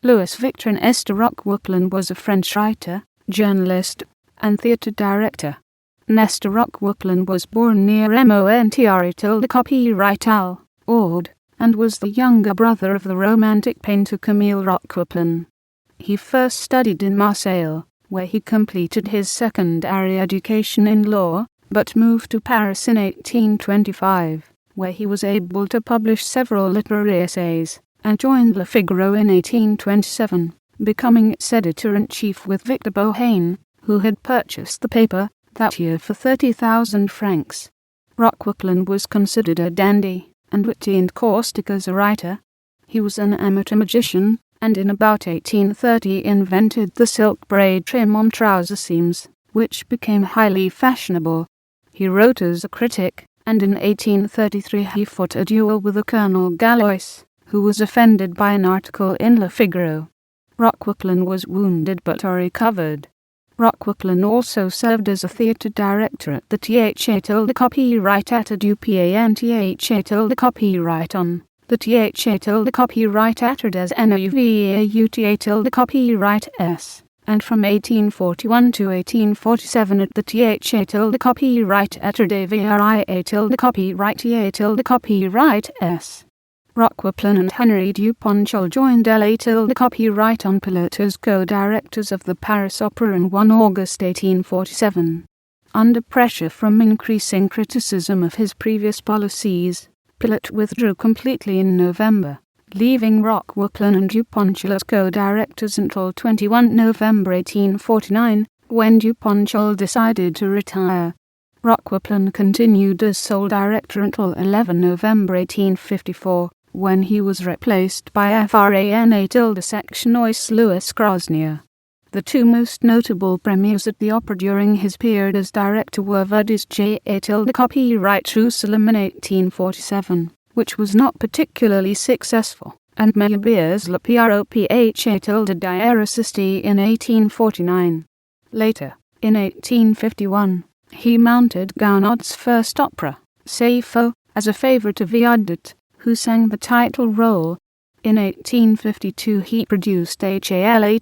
Louis-Victor-Nestor Roqueplan was a French writer, journalist, and theatre director. Nestor Roqueplan was born near Montreuil, copyright Al, Ord, and was the younger brother of the romantic painter Camille Roqueplan. He first studied in Marseille, where he completed his secondary education in law, but moved to Paris in 1825, where he was able to publish several literary essays, and joined Le Figaro in 1827, becoming its editor-in-chief with Victor Beauhain, who had purchased the paper that year for 30,000 francs. Roqueplan was considered a dandy, and witty and caustic as a writer. He was an amateur magician, and in about 1830 invented the silk braid trim on trouser seams, which became highly fashionable. He wrote as a critic, and in 1833 he fought a duel with the Colonel Gallois, who was offended by an article in Le Figaro. Roqueplan was wounded but recovered. Roqueplan also served as a theatre director at the ThéAtre du Panthéon, the ThéAtre des Nouveautés, and from 1841 to 1847 at the ThéAtre des Variétés. Roqueplan and Henri Duponchel joined ThéAtre du Panthéon as co-directors of the Paris Opera on 1 August 1847. Under pressure from increasing criticism of his previous policies, Pillet withdrew completely in November, leaving Roqueplan and Duponchel as co-directors until 21 November 1849, when Duponchel decided to retire. Roqueplan continued as sole director until 11 November 1854, when he was replaced by François-Louis Crosnier. The two most notable premieres at the opera during his period as director were Verdi's Jérusalem in 1847, which was not particularly successful, and Meyerbeer's Le Prophète in 1849. Later, in 1851, he mounted Gounod's first opera, Sapho, as a favourite of Viardot, who sang the title role. In 1852 he produced Halévy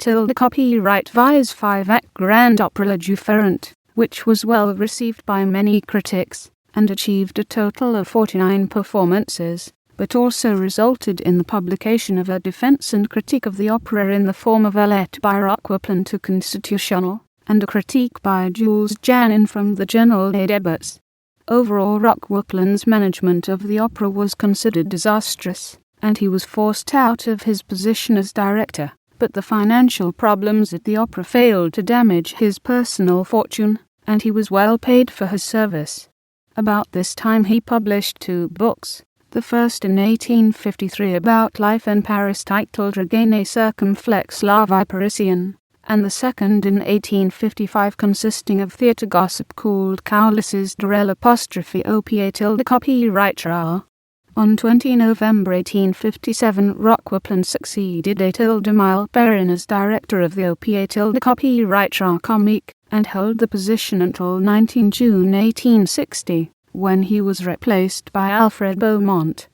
5-act grand opera Le Juif errant, which was well received by many critics, and achieved a total of 49 performances, but also resulted in the publication of a defense and critique of the opera in the form of a letter by Roqueplan to Constitutionnel, and a critique by Jules Janin from the Journal des Débats. Overall, Roqueplan's management of the opera was considered disastrous, and he was forced out of his position as director, but the financial problems at the opera failed to damage his personal fortune, and he was well paid for his service. About this time he published 2 books, the first in 1853 about life in Paris titled Regagner circumflex la vie parisienne, and the second in 1855 consisting of theatre gossip called Coulisses de l'Opéra. On 20 November 1857 Roqueplan succeeded Étienne de Meyerbeer as director of the Opéra Comique, and held the position until 19 June 1860, when he was replaced by Alfred Beaumont.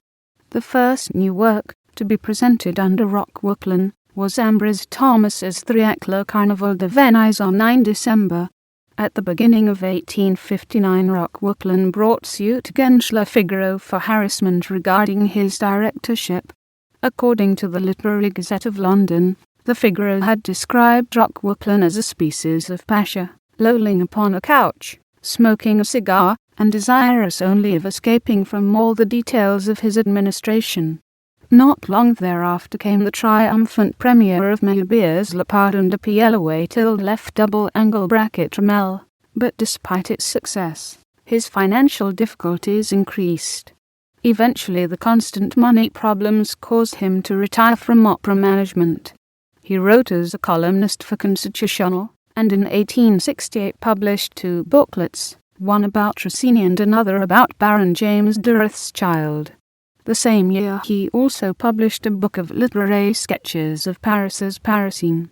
The first new work to be presented under Roqueplan was Ambroise Thomas's 3-act Le Carnaval de Venise on 9 December. At the beginning of 1859 Roqueplan brought suit against Le Figaro for harassment regarding his directorship. According to the Literary Gazette of London, the Figaro had described Roqueplan as a species of pasha, lolling upon a couch, smoking a cigar, and desirous only of escaping from all the details of his administration. Not long thereafter came the triumphant premiere of Meyerbeer's Le Pardon de Pierre left double-angle bracket Ramel, but despite its success, his financial difficulties increased. Eventually the constant money problems caused him to retire from opera management. He wrote as a columnist for Constitutionnel, and in 1868 published 2 booklets, one about Rossini and another about Baron James de Rothschild. The same year he also published a book of literary sketches of Paris's Parisine.